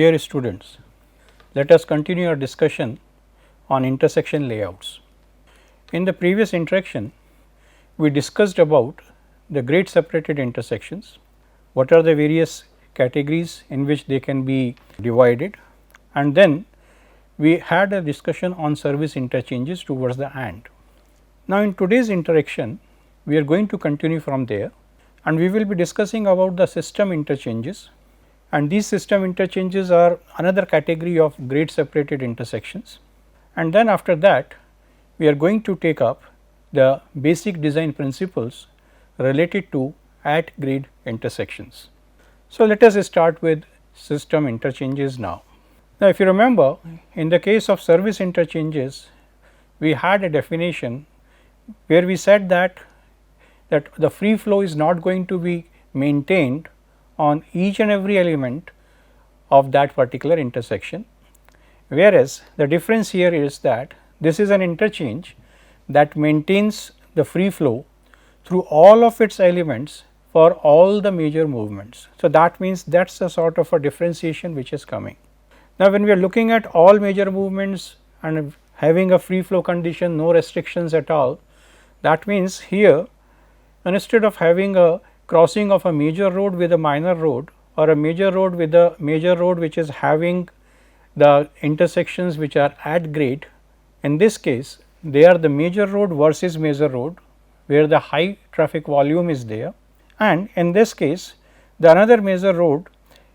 Dear students, let us continue our discussion on intersection layouts. In the previous interaction, we discussed about the grade separated intersections, what are the various categories in which they can be divided, and then we had a discussion on service interchanges towards the end. Now, in today's interaction, we are going to continue from there and we will be discussing about the system interchanges, and these system interchanges are another category of grade separated intersections, and then after that we are going to take up the basic design principles related to at grade intersections. So, let us start with system interchanges now. Now, if you remember, in the case of service interchanges, we had a definition where we said that the free flow is not going to be maintained on each and every element of that particular intersection, whereas the difference here is that this is an interchange that maintains the free flow through all of its elements for all the major movements. So, that means that is a sort of a differentiation which is coming. Now, when we are looking at all major movements and having a free flow condition, no restrictions at all, that means here instead of having a crossing of a major road with a minor road, or a major road with a major road which is having the intersections which are at grade, in this case they are the major road versus major road where the high traffic volume is there, and in this case the another major road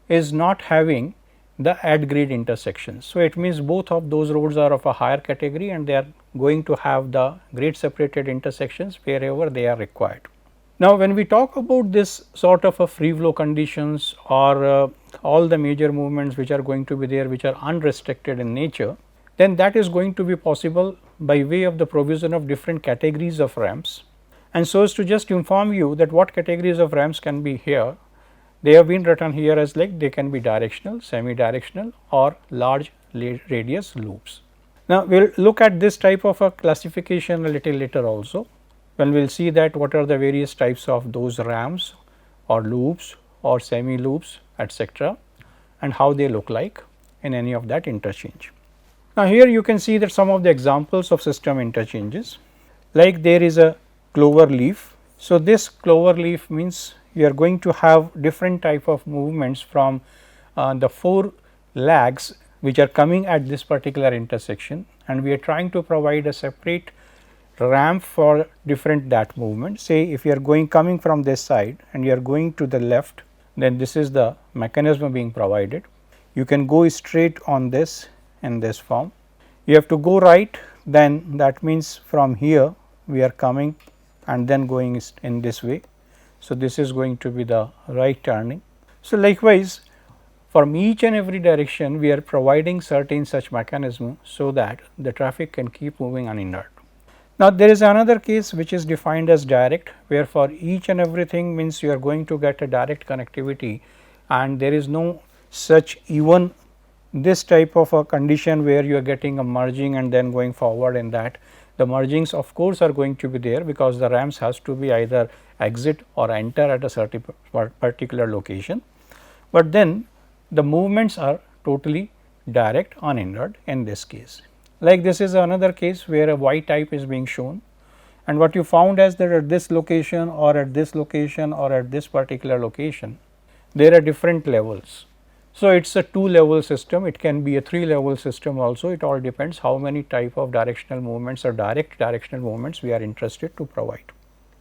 is not having the at grade intersections. So, it means both of those roads are of a higher category and they are going to have the grade separated intersections wherever they are required. Now, when we talk about this sort of a free flow conditions or all the major movements which are going to be there which are unrestricted in nature, then that is going to be possible by way of the provision of different categories of ramps. And so as to just inform you that what categories of ramps can be here, they have been written here as like they can be directional, semi-directional or large radius loops. Now, we will look at this type of a classification a little later also, when we will see that what are the various types of those ramps or loops or semi loops etc., and how they look like in any of that interchange. Now, here you can see that some of the examples of system interchanges, like there is a clover leaf. So, this clover leaf means you are going to have different type of movements from the 4 lags which are coming at this particular intersection, and we are trying to provide a separate ramp for different that movement. Say if you are coming from this side and you are going to the left, then this is the mechanism being provided. You can go straight on this in this form. You have to go right, then that means from here we are coming and then going in this way. So, this is going to be the right turning. So, likewise from each and every direction we are providing certain such mechanism so that the traffic can keep moving unhindered. Now, there is another case which is defined as direct, where for each and everything means you are going to get a direct connectivity and there is no such even this type of a condition where you are getting a merging and then going forward in that. The mergings of course are going to be there because the ramps has to be either exit or enter at a certain particular location, but then the movements are totally direct unhindered in this case. Like this is another case where a Y type is being shown, and what you found is that at this location or at this location or at this particular location there are different levels. So, it is a 2 level system, it can be a 3 level system also, it all depends how many type of directional movements or direct directional movements we are interested to provide.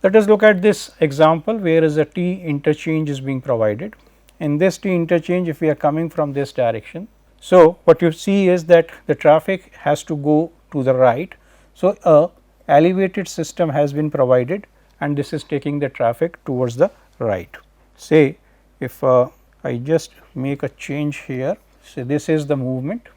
Let us look at this example where is a T interchange is being provided. In this T interchange, if we are coming from this direction, so what you see is that the traffic has to go to the right. So, a elevated system has been provided and this is taking the traffic towards the right. Say if I just make a change here, so this is the movement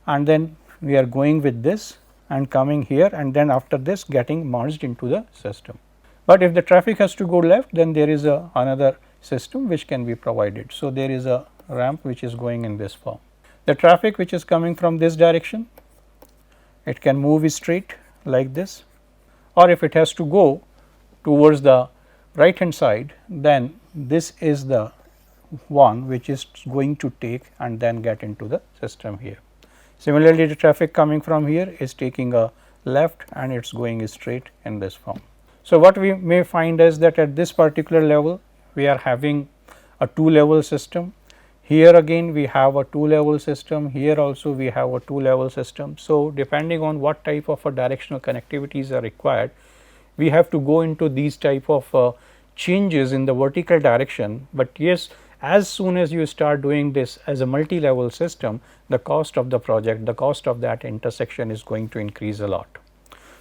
and then we are going with this and coming here and then after this getting merged into the system. But if the traffic has to go left, then there is another system which can be provided. So, there is a ramp which is going in this form. The traffic which is coming from this direction, it can move straight like this, or if it has to go towards the right hand side, then this is the one which is going to take and then get into the system here. Similarly, the traffic coming from here is taking a left and it is going straight in this form. So, what we may find is that at this particular level we are having a 2 level system. Here again we have a 2 level system, here also we have a 2 level system. So, depending on what type of a directional connectivities are required, we have to go into these type of changes in the vertical direction, but yes, as soon as you start doing this as a multi-level system, the cost of the project, the cost of that intersection is going to increase a lot.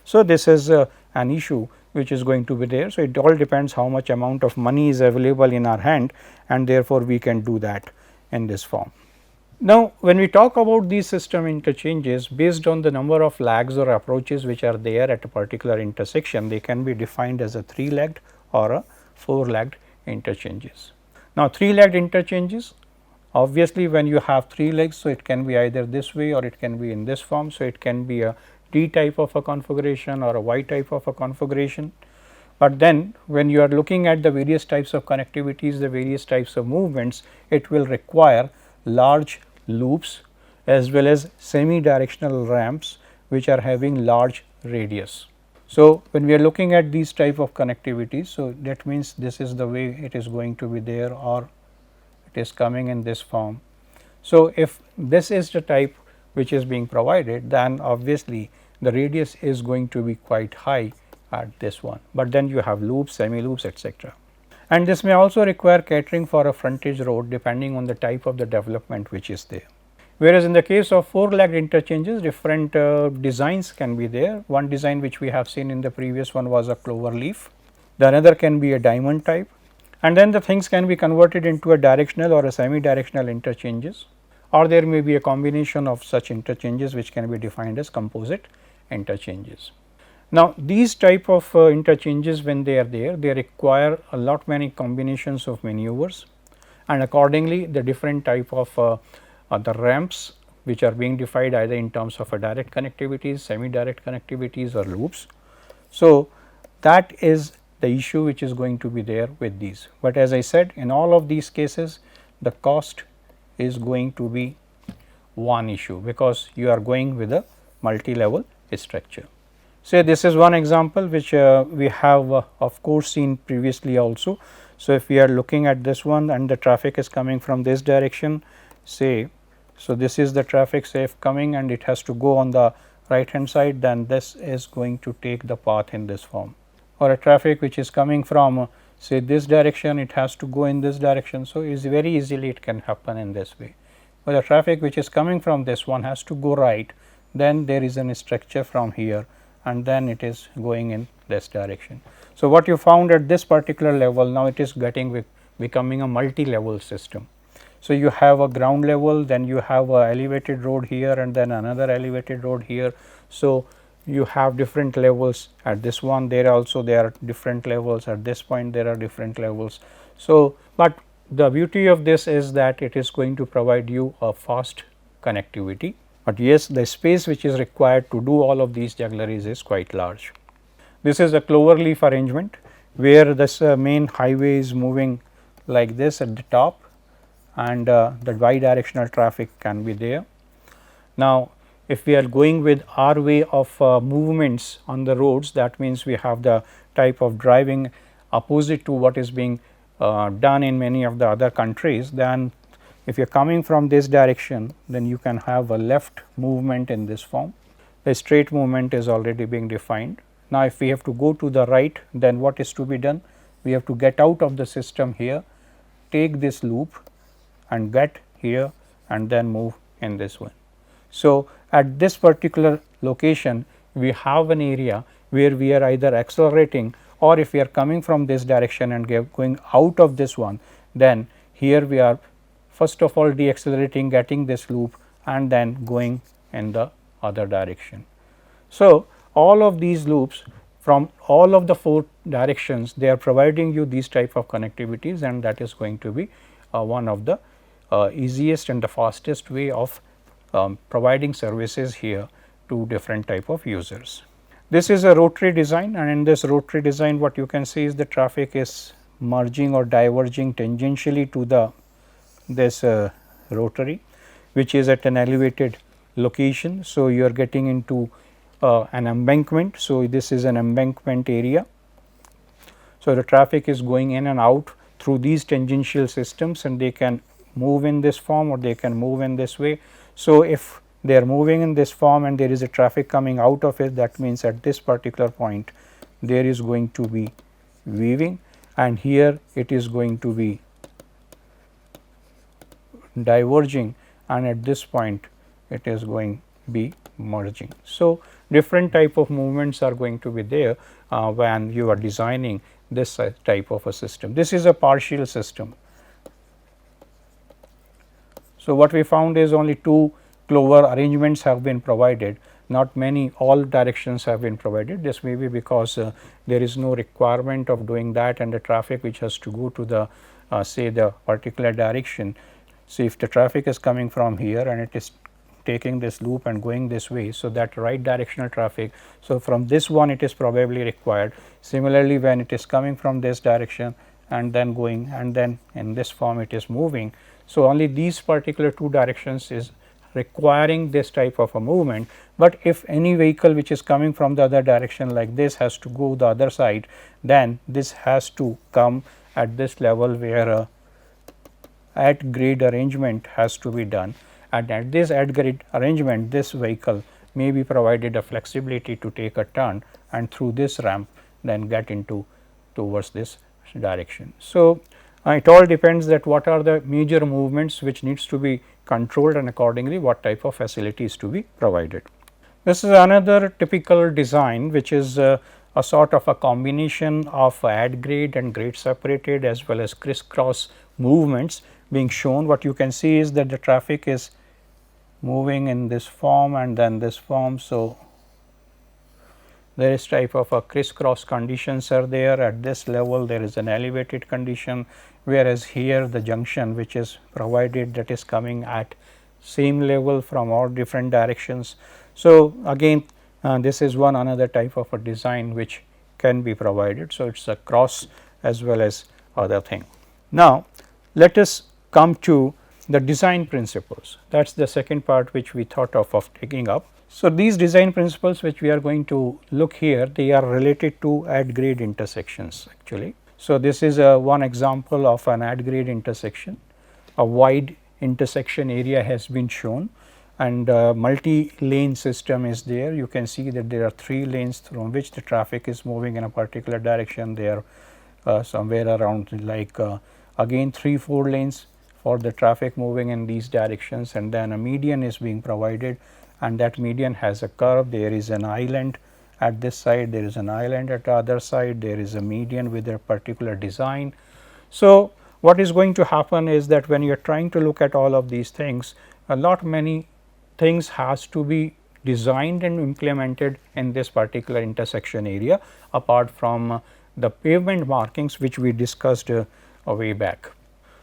So, this is an issue which is going to be there. So, it all depends how much amount of money is available in our hand, and therefore, we can do that in this form. Now, when we talk about these system interchanges, based on the number of lags or approaches which are there at a particular intersection, they can be defined as a 3-legged or a 4-legged interchanges. Now, 3-legged interchanges, obviously when you have 3 legs, so it can be either this way or it can be in this form. So, it can be a T type of a configuration or a Y type of a configuration. But then when you are looking at the various types of connectivities, the various types of movements, it will require large loops as well as semi directional ramps which are having large radius. So, when we are looking at these type of connectivities, so that means this is the way it is going to be there, or it is coming in this form. So, if this is the type which is being provided, then obviously the radius is going to be quite high at this one, but then you have loops, semi loops, etc. And this may also require catering for a frontage road depending on the type of the development which is there. Whereas, in the case of 4-legged interchanges, different designs can be there. One design which we have seen in the previous one was a clover leaf, the another can be a diamond type, and then the things can be converted into a directional or a semi directional interchanges, or there may be a combination of such interchanges which can be defined as composite interchanges. Now, these type of interchanges, when they are there, they require a lot many combinations of maneuvers, and accordingly the different type of the ramps which are being defined either in terms of a direct connectivities, semi direct connectivities or loops. So, that is the issue which is going to be there with these, but as I said, in all of these cases the cost is going to be one issue, because you are going with a multi-level structure. Say this is one example which we have of course seen previously also. So, if we are looking at this one and the traffic is coming from this direction, say, so this is the traffic say coming and it has to go on the right hand side, then this is going to take the path in this form, or a traffic which is coming from say this direction, it has to go in this direction. So, is very easily it can happen in this way, but the traffic which is coming from this one has to go right, then there is a structure from here and then it is going in this direction. So, what you found at this particular level, now it is becoming a multi-level system. So, you have a ground level, then you have a elevated road here and then another elevated road here. So, you have different levels at this one, there are different levels at this point, there are different levels. So, but the beauty of this is that it is going to provide you a fast connectivity, but yes, the space which is required to do all of these juggleries is quite large. This is a clover leaf arrangement where this main highway is moving like this at the top, and the bidirectional traffic can be there. Now, if we are going with our way of movements on the roads, that means we have the type of driving opposite to what is being done in many of the other countries. Then if you are coming from this direction, then you can have a left movement in this form, the straight movement is already being defined. Now, if we have to go to the right, then what is to be done? We have to get out of the system here, take this loop and get here and then move in this one. So, at this particular location we have an area where we are either accelerating, or if we are coming from this direction and going out of this one, then here we are first of all deaccelerating, getting this loop and then going in the other direction. So, all of these loops from all of the 4 directions, they are providing you these type of connectivities, and that is going to be one of the easiest and the fastest way of providing services here to different type of users. This is a rotary design, and in this rotary design what you can see is the traffic is merging or diverging tangentially to the this rotary, which is at an elevated location. So, you are getting into an embankment. So, this is an embankment area. So, the traffic is going in and out through these tangential systems, and they can move in this form or they can move in this way. So, if they are moving in this form and there is a traffic coming out of it, that means at this particular point there is going to be weaving, and here it is going to be diverging, and at this point it is going to be merging. So, different type of movements are going to be there when you are designing this type of a system. This is a partial system. So, what we found is only 2 clover arrangements have been provided, not many, all directions have been provided. This may be because there is no requirement of doing that, and the traffic which has to go to the say the particular direction. So, if the traffic is coming from here and it is taking this loop and going this way. So, that right directional traffic. So, from this one it is probably required. Similarly, when it is coming from this direction and then going, and then in this form it is moving. So, only these particular 2 directions is requiring this type of a movement, but if any vehicle which is coming from the other direction like this has to go the other side, then this has to come at this level where a at grade arrangement has to be done, and at this at grade arrangement this vehicle may be provided a flexibility to take a turn and through this ramp then get into towards this direction. So, it all depends that what are the major movements which needs to be controlled, and accordingly what type of facility is to be provided. This is another typical design which is a sort of a combination of add grade and grade separated as well as crisscross movements being shown. What you can see is that the traffic is moving in this form and then this form. So, there is type of a crisscross conditions are there. At this level there is an elevated condition, whereas here the junction which is provided, that is coming at same level from all different directions. So, again this is one another type of a design which can be provided. So, it is a cross as well as other thing. Now, let us come to the design principles. That is the second part which we thought of taking up. So, these design principles which we are going to look here, they are related to add grade intersections actually. So, this is one example of an add grade intersection. A wide intersection area has been shown, and multi lane system is there. You can see that there are 3 lanes from which the traffic is moving in a particular direction. They are somewhere around like again 3-4 lanes for the traffic moving in these directions, and then a median is being provided, and that median has a curve. There is an island at this side, there is an island at the other side, there is a median with a particular design. So, what is going to happen is that when you are trying to look at all of these things, a lot many things has to be designed and implemented in this particular intersection area, apart from the pavement markings which we discussed a way back.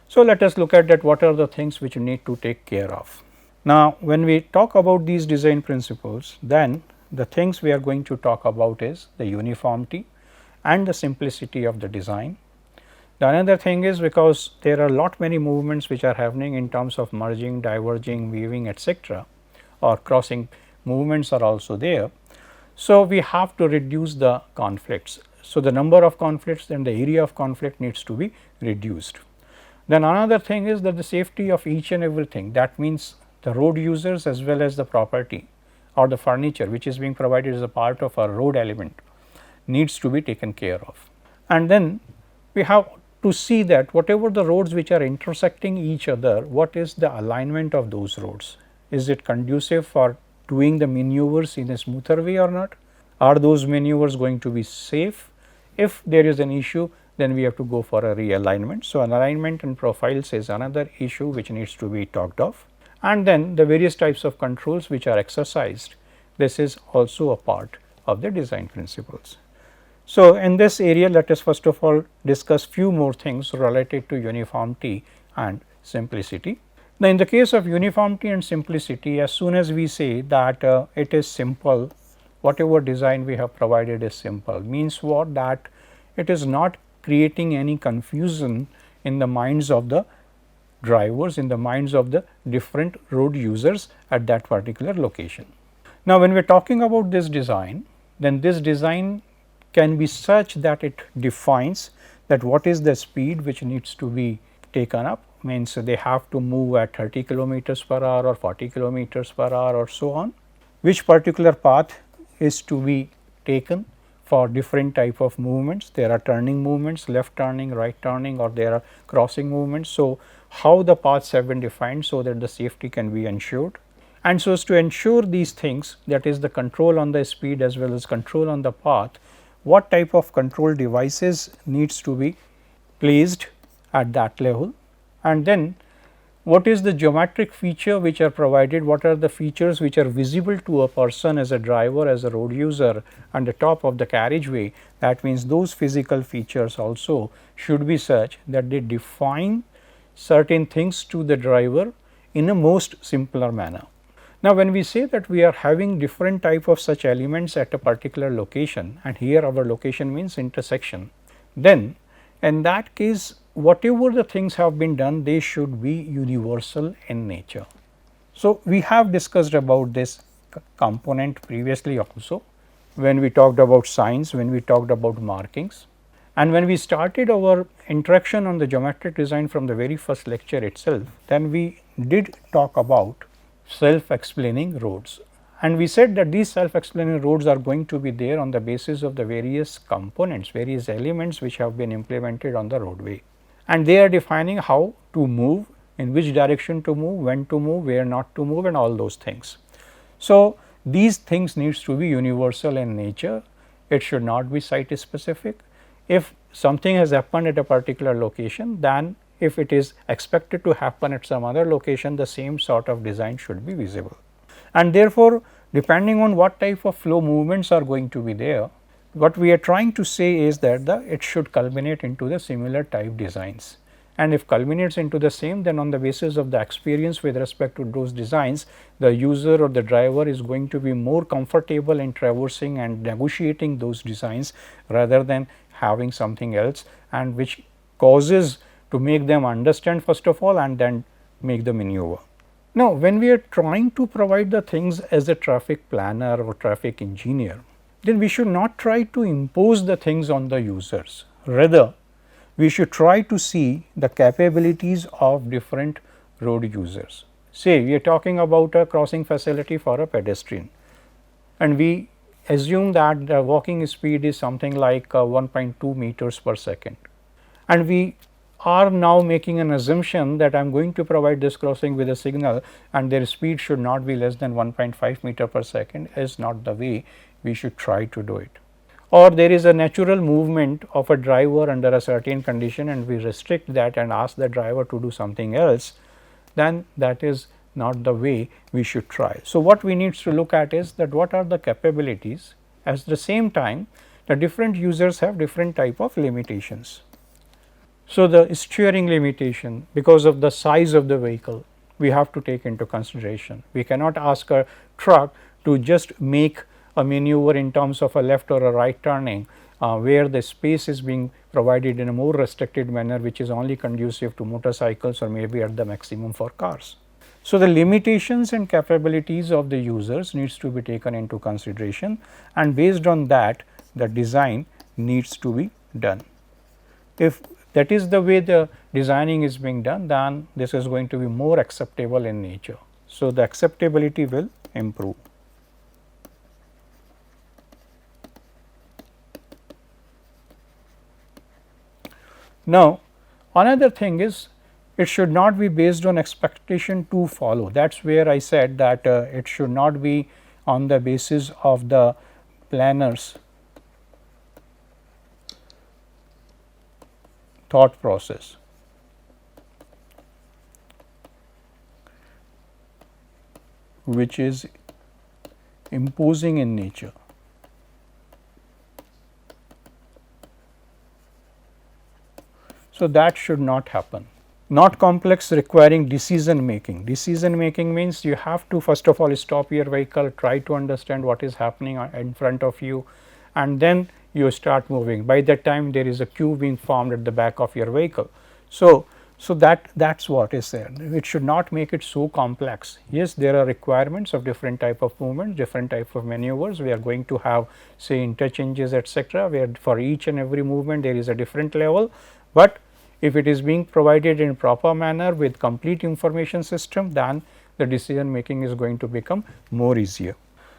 So, let us look at that what are the things which you need to take care of. Now, when we talk about these design principles, then the things we are going to talk about is the uniformity and the simplicity of the design. The another thing is, because there are lot many movements which are happening in terms of merging, diverging, weaving, etc., or crossing movements are also there. So, we have to reduce the conflicts. So, the number of conflicts and the area of conflict needs to be reduced. Then another thing is that the safety of each and everything, that means the road users as well as the property or the furniture which is being provided as a part of a road element needs to be taken care of. And then we have to see that whatever the roads which are intersecting each other, what is the alignment of those roads? Is it conducive for doing the maneuvers in a smoother way or not? Are those maneuvers going to be safe? If there is an issue, then we have to go for a realignment. So, an alignment and profiles is another issue which needs to be talked of. And then the various types of controls which are exercised, this is also a part of the design principles. So, in this area, let us first of all discuss few more things related to uniformity and simplicity. Now, in the case of uniformity and simplicity, as soon as we say that it is simple, whatever design we have provided is simple, means what? That it is not creating any confusion in the minds of the drivers in the minds of the different road users at that particular location. Now, when we are talking about this design, then this design can be such that it defines that what is the speed which needs to be taken up, means they have to move at 30 kilometers per hour or 40 kilometers per hour or so on, which particular path is to be taken for different type of movements. There are turning movements, left turning, right turning, or there are crossing movements. So, how the paths have been defined so that the safety can be ensured. And so, as to ensure these things, that is the control on the speed as well as control on the path, what type of control devices needs to be placed at that level, and then what is the geometric feature which are provided, what are the features which are visible to a person as a driver, as a road user on the top of the carriageway. That means, those physical features also should be such that they define certain things to the driver in a most simpler manner. Now, when we say that we are having different type of such elements at a particular location, and here our location means intersection, then in that case whatever the things have been done, they should be universal in nature. So, we have discussed about this component previously also when we talked about signs, when we talked about markings, and when we started our interaction on the geometric design from the very first lecture itself, then we did talk about self-explaining roads, and we said that these self-explaining roads are going to be there on the basis of the various components, various elements which have been implemented on the roadway, and they are defining how to move, in which direction to move, when to move, where not to move, and all those things. So, these things needs to be universal in nature, it should not be site specific. If something has happened at a particular location, then if it is expected to happen at some other location, the same sort of design should be visible. And therefore, depending on what type of flow movements are going to be there, what we are trying to say is that it should culminate into the similar type designs, and if culminates into the same, then on the basis of the experience with respect to those designs, the user or the driver is going to be more comfortable in traversing and negotiating those designs rather than having something else, and which causes to make them understand first of all and then make the maneuver. Now, when we are trying to provide the things as a traffic planner or traffic engineer, then we should not try to impose the things on the users. Rather, we should try to see the capabilities of different road users. Say we are talking about a crossing facility for a pedestrian, and we assume that the walking speed is something like 1.2 meters per second, and we are now making an assumption that I am going to provide this crossing with a signal and their speed should not be less than 1.5 meter per second, is not the way we should try to do it. Or there is a natural movement of a driver under a certain condition and we restrict that and ask the driver to do something else, then that is not the way we should try. So, what we need to look at is that what are the capabilities, at the same time the different users have different type of limitations. So, the steering limitation, because of the size of the vehicle, we have to take into consideration. We cannot ask a truck to just make a maneuver in terms of a left or a right turning, where the space is being provided in a more restricted manner, which is only conducive to motorcycles or maybe at the maximum for cars. So, the limitations and capabilities of the users needs to be taken into consideration, and based on that the design needs to be done. If that is the way the designing is being done, then this is going to be more acceptable in nature. So, the acceptability will improve. Now, another thing is it should not be based on expectation to follow. That is where I said that it should not be on the basis of the planner's thought process. Which is imposing in nature. So, that should not happen. Not complex, requiring decision making. Decision making means you have to first of all stop your vehicle, try to understand what is happening in front of you, and then you start moving. By that time there is a queue being formed at the back of your vehicle. So, So, that's what is there. It should not make it so complex. Yes, there are requirements of different type of movements, different type of maneuvers. We are going to have say interchanges etc., where for each and every movement there is a different level, but if it is being provided in proper manner with complete information system, then the decision making is going to become more easier.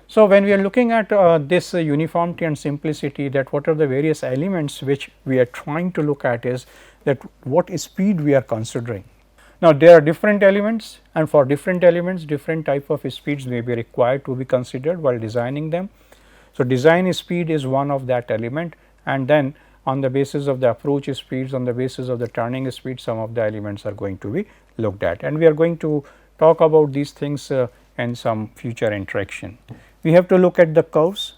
So, when we are looking at this uniformity and simplicity, that what are the various elements which we are trying to look at is that what speed we are considering. Now, there are different elements, and for different elements different type of speeds may be required to be considered while designing them. So, design speed is one of that element, and then on the basis of the approach speeds, on the basis of the turning speed, some of the elements are going to be looked at, and we are going to talk about these things in some future interaction. We have to look at the curves,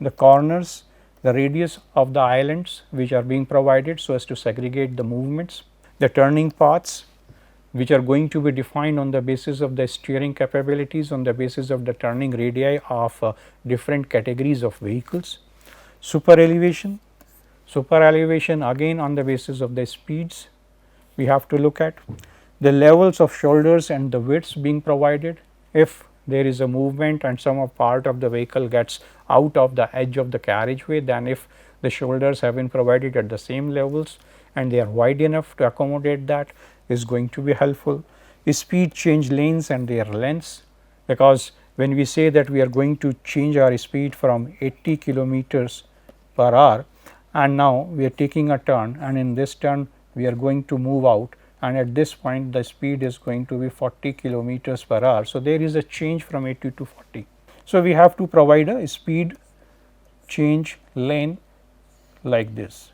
the corners, the radius of the islands which are being provided so as to segregate the movements, the turning paths which are going to be defined on the basis of the steering capabilities, on the basis of the turning radii of different categories of vehicles, super elevation again on the basis of the speeds we have to look at, the levels of shoulders and the widths being provided. If there is a movement and some of part of the vehicle gets out of the edge of the carriageway, then if the shoulders have been provided at the same levels and they are wide enough to accommodate that, is going to be helpful. Speed change lanes and their lengths, because when we say that we are going to change our speed from 80 kilometers per hour and now we are taking a turn, and in this turn we are going to move out, and at this point the speed is going to be 40 kilometers per hour. So, there is a change from 80 to 40. So, we have to provide a speed change lane like this.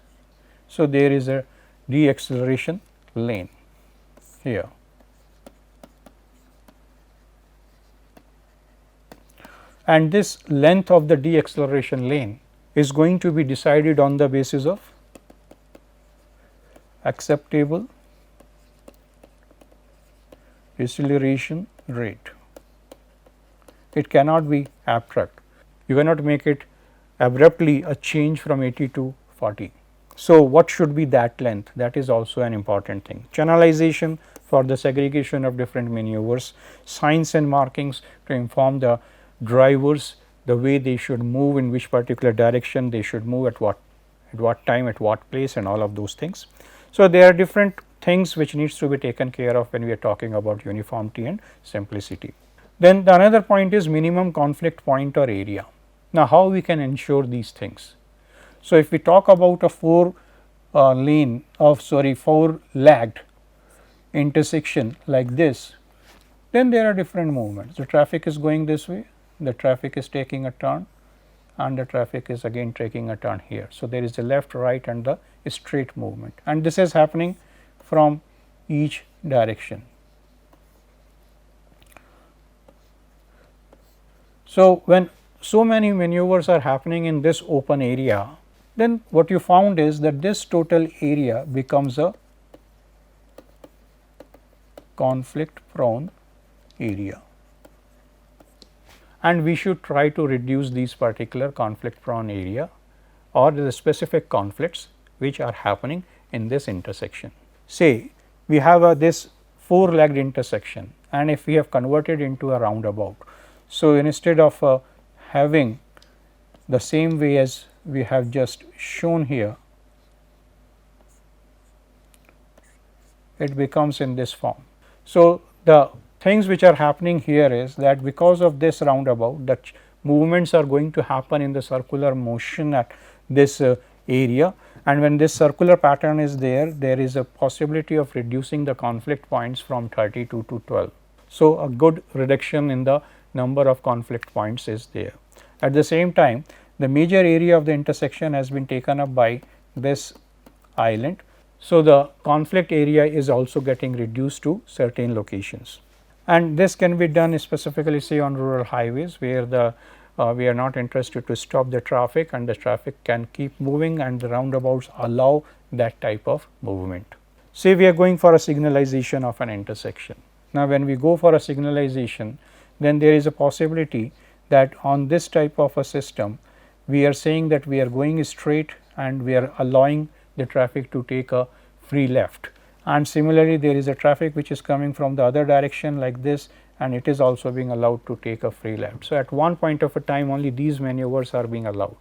So, there is a deceleration lane here. And this length of the deceleration lane is going to be decided on the basis of acceptable deceleration rate. It cannot be abstract. You cannot make it abruptly a change from 80 to 40. So, what should be that length? That is also an important thing. Channelization for the segregation of different maneuvers, signs and markings to inform the drivers the way they should move, in which particular direction they should move, at what time, at what place, and all of those things. So, there are different things which needs to be taken care of when we are talking about uniformity and simplicity. Then the another point is minimum conflict point or area. Now, how we can ensure these things? So, if we talk about a four lagged intersection like this, then there are different movements. The traffic is going this way, the traffic is taking a turn, and the traffic is again taking a turn here. So, there is the left, right, and the straight movement, and this is happening from each direction. So, when so many maneuvers are happening in this open area, then what you found is that this total area becomes a conflict prone area, and we should try to reduce these particular conflict prone area or the specific conflicts which are happening in this intersection. Say we have this four legged intersection, and if we have converted into a roundabout. So, instead of having the same way as we have just shown here, it becomes in this form. So, the things which are happening here is that because of this roundabout, the movements are going to happen in the circular motion at this area, and when this circular pattern is there, there is a possibility of reducing the conflict points from 32 to 12. So, a good reduction in the number of conflict points is there. At the same time, the major area of the intersection has been taken up by this island. So, the conflict area is also getting reduced to certain locations, and this can be done specifically say on rural highways, where the we are not interested to stop the traffic, and the traffic can keep moving, and the roundabouts allow that type of movement. Say we are going for a signalization of an intersection. Now, when we go for a signalization, then there is a possibility that on this type of a system, we are saying that we are going straight and we are allowing the traffic to take a free left, and similarly there is a traffic which is coming from the other direction like this, and it is also being allowed to take a free left. So, at one point of a time only these maneuvers are being allowed.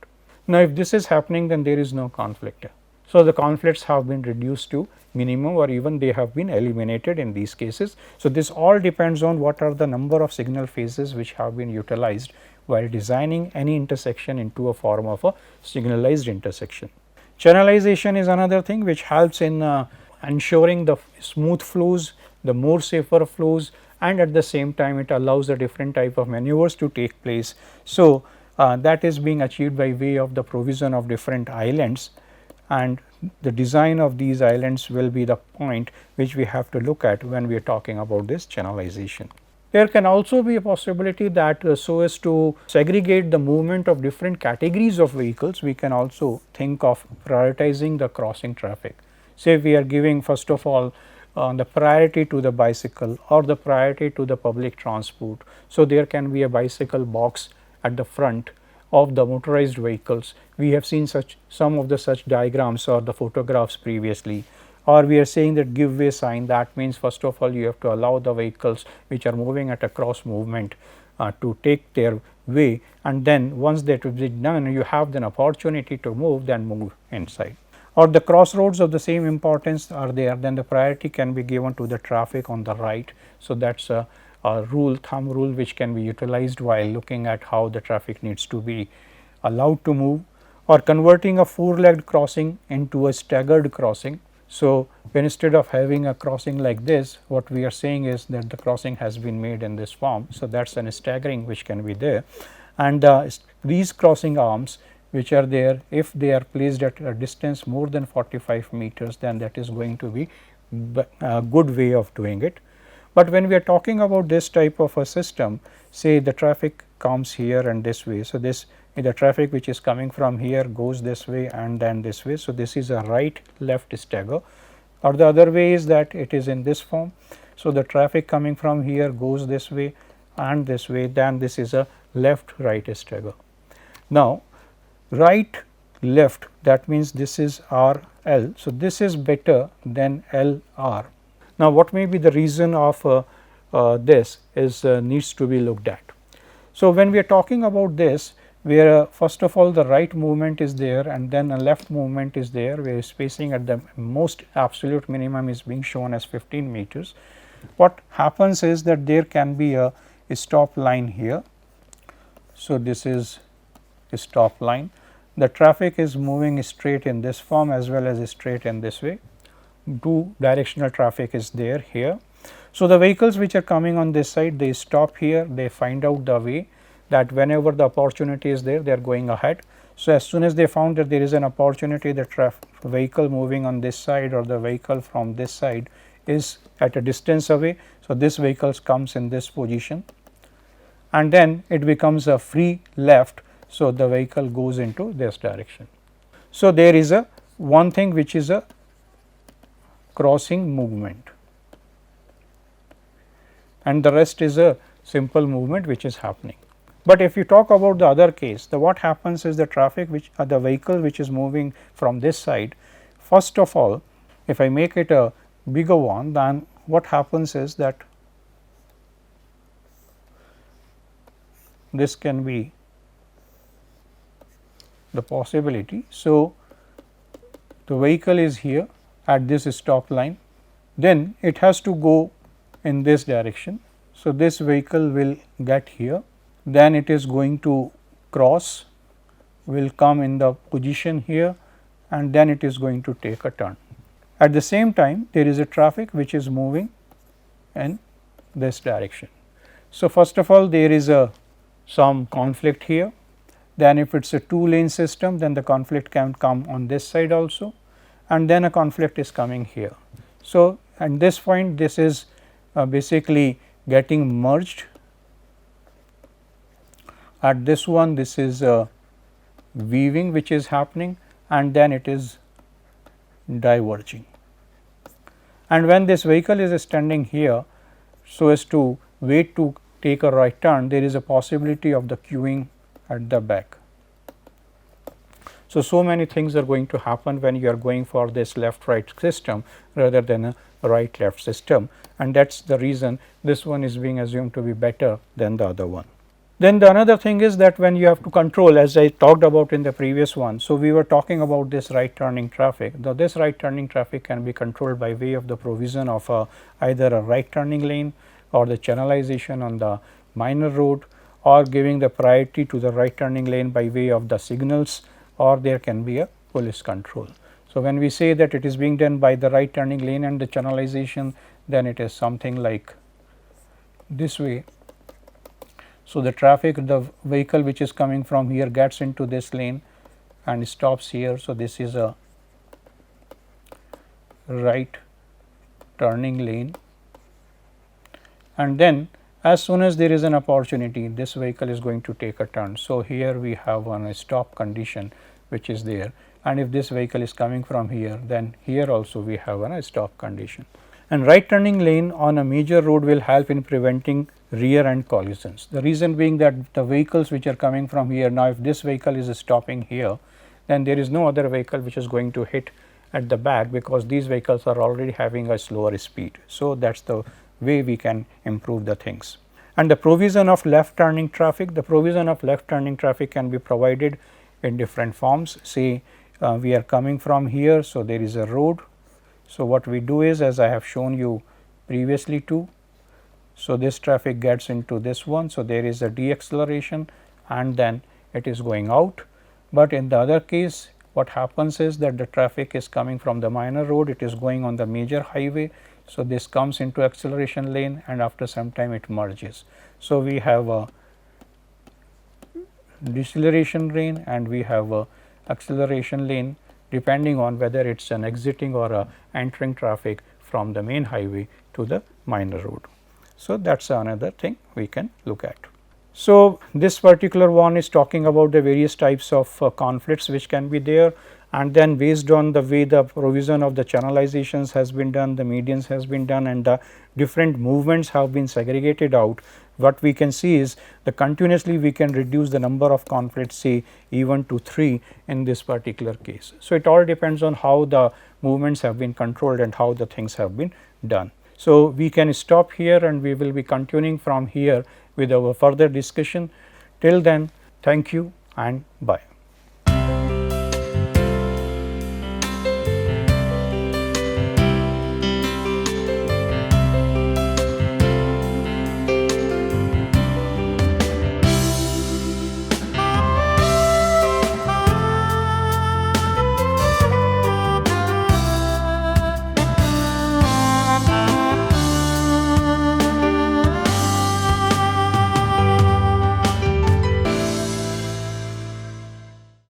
Now, if this is happening, then there is no conflict. So, the conflicts have been reduced to minimum, or even they have been eliminated in these cases. So, this all depends on what are the number of signal phases which have been utilized while designing any intersection into a form of a signalized intersection. Channelization is another thing which helps in ensuring the smooth flows, the more safer flows, and at the same time it allows a different type of maneuvers to take place. So, that is being achieved by way of the provision of different islands, and the design of these islands will be the point which we have to look at when we are talking about this channelization. There can also be a possibility that so as to segregate the movement of different categories of vehicles, we can also think of prioritizing the crossing traffic. Say we are giving first of all the priority to the bicycle or the priority to the public transport. So, there can be a bicycle box at the front of the motorized vehicles. We have seen some of the such diagrams or the photographs previously, or we are saying that give way sign. That means first of all you have to allow the vehicles which are moving at a cross movement to take their way, and then once that is done you have an opportunity to move, then move inside. Or the crossroads of the same importance are there, then the priority can be given to the traffic on the right. So, that is a thumb rule which can be utilized while looking at how the traffic needs to be allowed to move, or converting a four-legged crossing into a staggered crossing. So, instead of having a crossing like this, what we are saying is that the crossing has been made in this form. So, that is a staggering which can be there, and these crossing arms which are there, if they are placed at a distance more than 45 meters, then that is going to be a good way of doing it. But when we are talking about this type of a system, say the traffic comes here and this way. So, this the traffic which is coming from here goes this way and then this way. So, this is a right left stagger, or the other way is that it is in this form. So, the traffic coming from here goes this way and this way, then this is a left right stagger. Now, right left, that means this is R L. So, this is better than L R. Now, what may be the reason of this is needs to be looked at. So, when we are talking about this, where first of all the right movement is there and then a left movement is there, where spacing at the most absolute minimum is being shown as 15 meters. What happens is that there can be a stop line here. So, this is a stop line. The traffic is moving straight in this form as well as straight in this way. Two directional traffic is there here. So, the vehicles which are coming on this side, they stop here, they find out the way that whenever the opportunity is there, they are going ahead. So, as soon as they found that there is an opportunity, the vehicle moving on this side or the vehicle from this side is at a distance away. So, this vehicle comes in this position and then it becomes a free left. So, the vehicle goes into this direction. So, there is a one thing which is a crossing movement, and the rest is a simple movement which is happening. But if you talk about the other case, what happens is the traffic which the vehicle which is moving from this side, first of all if I make it a bigger one, then what happens is that this can be the possibility. So, the vehicle is here at this stop line, then it has to go in this direction. So, this vehicle will get here, then it is going to cross, will come in the position here, and then it is going to take a turn. At the same time, there is a traffic which is moving in this direction. So, first of all there is some conflict here. Then if it is a two lane system, then the conflict can come on this side also, and then a conflict is coming here. So, at this point this is basically getting merged. At this one, this is weaving which is happening, and then it is diverging. And when this vehicle is standing here, so as to wait to take a right turn, there is a possibility of the queuing at the back. So, so many things are going to happen when you are going for this left right system rather than a right left system, and that is the reason this one is being assumed to be better than the other one. Then the another thing is that when you have to control, as I talked about in the previous one. So, we were talking about this right turning traffic. This right turning traffic can be controlled by way of the provision of either a right turning lane or the channelization on the minor road, or giving the priority to the right turning lane by way of the signals, or there can be a police control. So, when we say that it is being done by the right turning lane and the channelization, then it is something like this way. So, the traffic, the vehicle which is coming from here gets into this lane and stops here. So, this is a right turning lane, and then as soon as there is an opportunity, this vehicle is going to take a turn. So, here we have a stop condition which is there, and if this vehicle is coming from here, then here also we have a stop condition. And right turning lane on a major road will help in preventing rear end collisions. The reason being that the vehicles which are coming from here, now if this vehicle is stopping here, then there is no other vehicle which is going to hit at the back, because these vehicles are already having a slower speed. So, that is the way we can improve the things. And the provision of left turning traffic, the provision of left turning traffic can be provided in different forms. Say we are coming from here, so there is a road. So, what we do is, as I have shown you previously too, so this traffic gets into this one. So, there is a deacceleration and then it is going out, but in the other case what happens is that the traffic is coming from the minor road, it is going on the major highway. So, this comes into acceleration lane and after some time it merges. So, we have a deceleration lane and we have a acceleration lane, depending on whether it is an exiting or a entering traffic from the main highway to the minor road. So, that is another thing we can look at. So, this particular one is talking about the various types of conflicts which can be there, and then based on the way the provision of the channelizations has been done, the medians has been done, and the different movements have been segregated out, what we can see is the continuously we can reduce the number of conflicts, say even to 3 in this particular case. So, it all depends on how the movements have been controlled and how the things have been done. So, we can stop here and we will be continuing from here with our further discussion. Till then, thank you and bye.